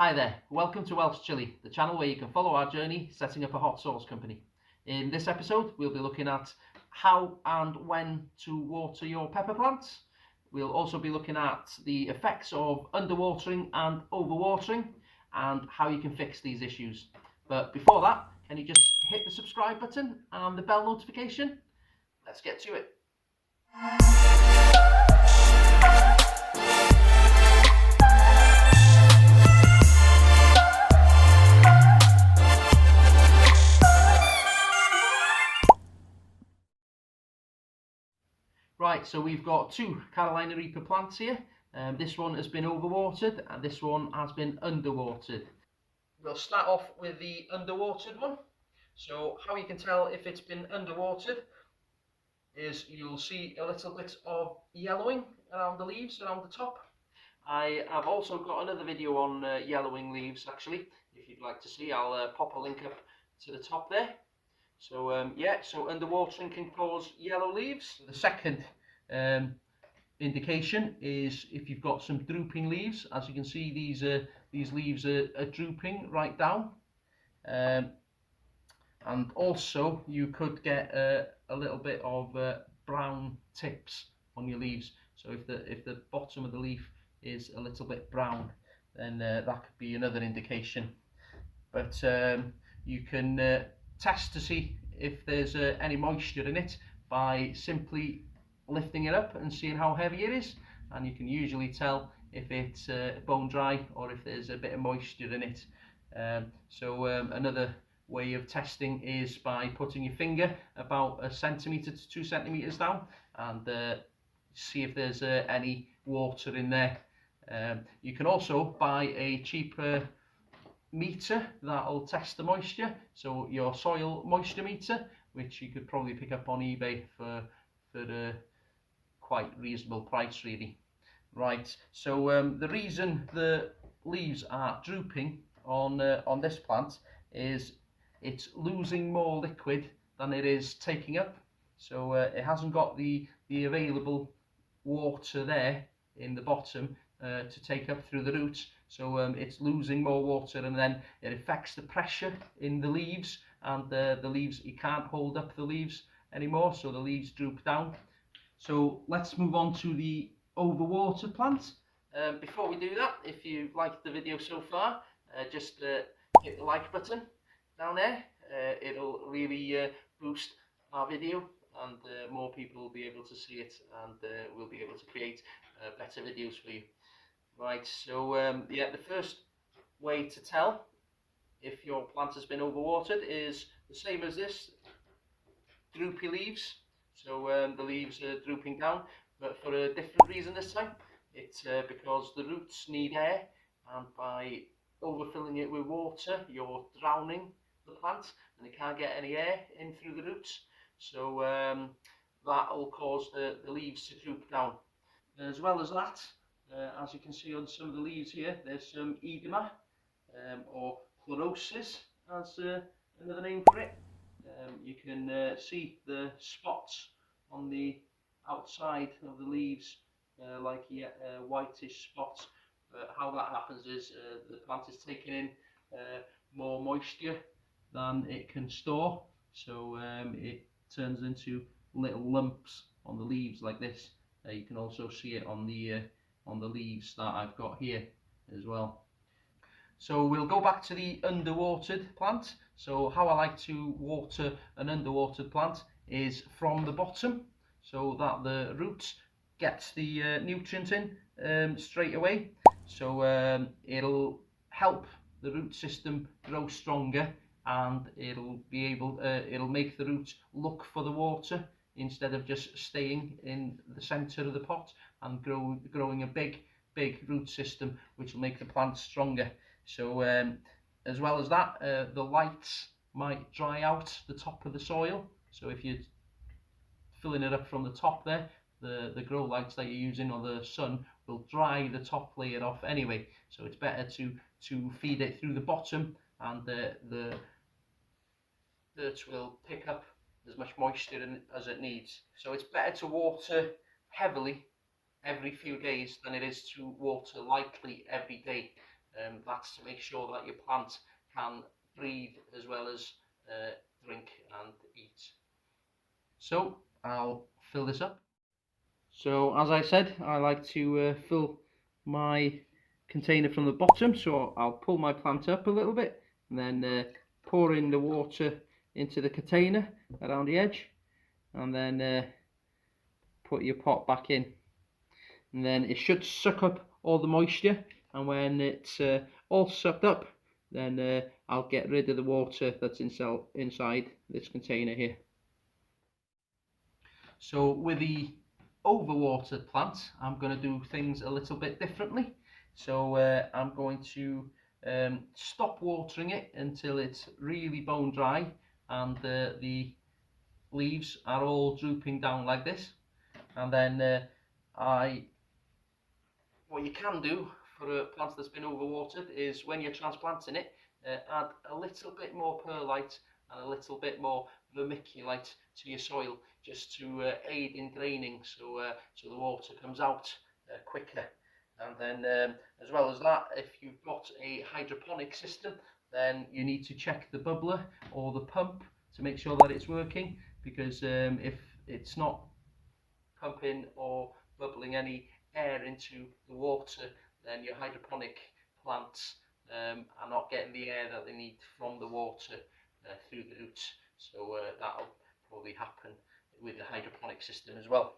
Hi there, welcome to Welsh Chilli, the channel where you can follow our journey setting up a hot sauce company. In this episode, we'll be looking at how and when to water your pepper plants. We'll also be looking at the effects of underwatering and overwatering and how you can fix these issues. But before that, can you just hit the subscribe button and the bell notification? Let's get to it. Right, so we've got two Carolina Reaper plants here. This one has been overwatered and this one has been underwatered. We'll start off with the underwatered one. So how you can tell if it's been underwatered is you'll see a little bit of yellowing around the leaves, around the top. I have also got another video on yellowing leaves actually. If you'd like to see, I'll pop a link up to the top there. So yeah, so underwatering can cause yellow leaves. The second indication is if you've got some drooping leaves. As you can see, these leaves are drooping right down, and also you could get a little bit of brown tips on your leaves. So if the bottom of the leaf is a little bit brown, then that could be another indication. But you can test to see if there's any moisture in it by simply lifting it up and seeing how heavy it is, and you can usually tell if it's bone dry or if there's a bit of moisture in it. Another way of testing is by putting your finger about 1 centimetre to 2 centimetres down and see if there's any water in there. You can also buy a cheaper meter that'll test the moisture, so your soil moisture meter, which you could probably pick up on eBay for a quite reasonable price really. Right, so the reason the leaves are drooping on this plant is it's losing more liquid than it is taking up, so it hasn't got the available water there in the bottom to take up through the roots. So it's losing more water, and then it affects the pressure in the leaves, and the leaves, you can't hold up the leaves anymore, so the leaves droop down. So let's move on to the overwater plant. Before we do that, if you've liked the video so far, just hit the like button down there. It'll really boost our video, and more people will be able to see it, and we'll be able to create better videos for you. Right, so yeah, the first way to tell if your plant has been overwatered is the same as this, droopy leaves. So the leaves are drooping down, but for a different reason this time. It's because the roots need air, and by overfilling it with water, you're drowning the plant, and it can't get any air in through the roots. So that'll cause the leaves to droop down. As well as that, as you can see on some of the leaves here, there's some edema, or chlorosis as another name for it. You can see the spots on the outside of the leaves, like whitish spots. How that happens is the plant is taking in more moisture than it can store, so it turns into little lumps on the leaves like this. You can also see it on the leaves that I've got here as well. So we'll go back to the underwatered plant. So how I like to water an underwatered plant is from the bottom, so that the roots get the nutrients in straight away. So it'll help the root system grow stronger, and it'll make the roots look for the water instead of just staying in the center of the pot and growing a big root system, which will make the plant stronger. So as well as that, the lights might dry out the top of the soil. So if you're filling it up from the top there, the grow lights that you're using or the sun will dry the top layer off anyway. So it's better to feed it through the bottom, and the dirt will pick up as much moisture as it needs. So it's better to water heavily every few days than it is to water lightly every day. That's to make sure that your plant can breathe as well as drink and eat. So I'll fill this up. So as I said, I like to fill my container from the bottom, so I'll pull my plant up a little bit and then pour in the water into the container around the edge, and then put your pot back in, and then it should suck up all the moisture, and when it's all sucked up, then I'll get rid of the water that's inside this container here. So with the overwatered plant, I'm going to do things a little bit differently. So I'm going to stop watering it until it's really bone dry and the leaves are all drooping down like this. And then what you can do for a plant that's been overwatered is, when you're transplanting it, add a little bit more perlite and a little bit more vermiculite to your soil, just to aid in draining, so the water comes out quicker. And then as well as that, if you've got a hydroponic system, then you need to check the bubbler or the pump to make sure that it's working, because if it's not pumping or bubbling any air into the water, then your hydroponic plants are not getting the air that they need from the water through the roots. So that'll probably happen with the hydroponic system as well.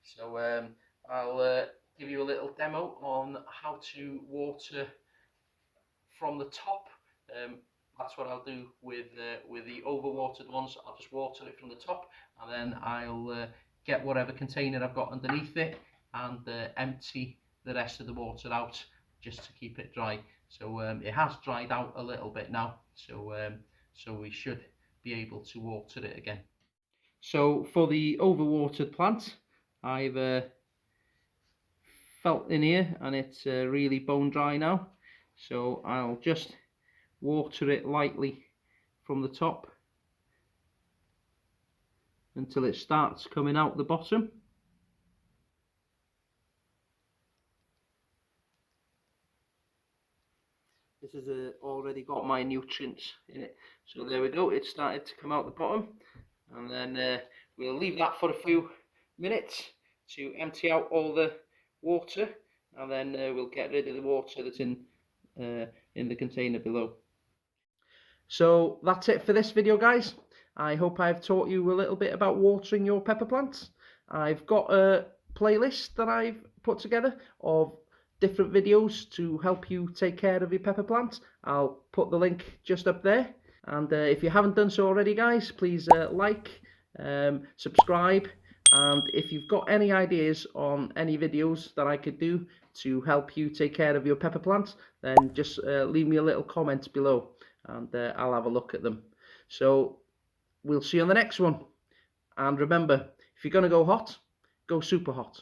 So I'll give you a little demo on how to water from the top. That's what I'll do with the overwatered ones. I'll just water it from the top, and then I'll get whatever container I've got underneath it and empty the rest of the water out, just to keep it dry. So it has dried out a little bit now, so we should be able to water it again. So for the overwatered plant, I've felt in here and it's really bone dry now, so I'll just water it lightly from the top until it starts coming out the bottom. This has already got my nutrients in it, so there we go, it started to come out the bottom. And then we'll leave that for a few minutes to empty out all the water, and then we'll get rid of the water that's in the container below. So that's it for this video, guys. I hope I've taught you a little bit about watering your pepper plants. I've got a playlist that I've put together of different videos to help you take care of your pepper plants. I'll put the link just up there. And if you haven't done so already, guys, please like, subscribe, and if you've got any ideas on any videos that I could do to help you take care of your pepper plants, then just leave me a little comment below, and I'll have a look at them. So we'll see you on the next one. And remember, if you're going to go hot, go super hot.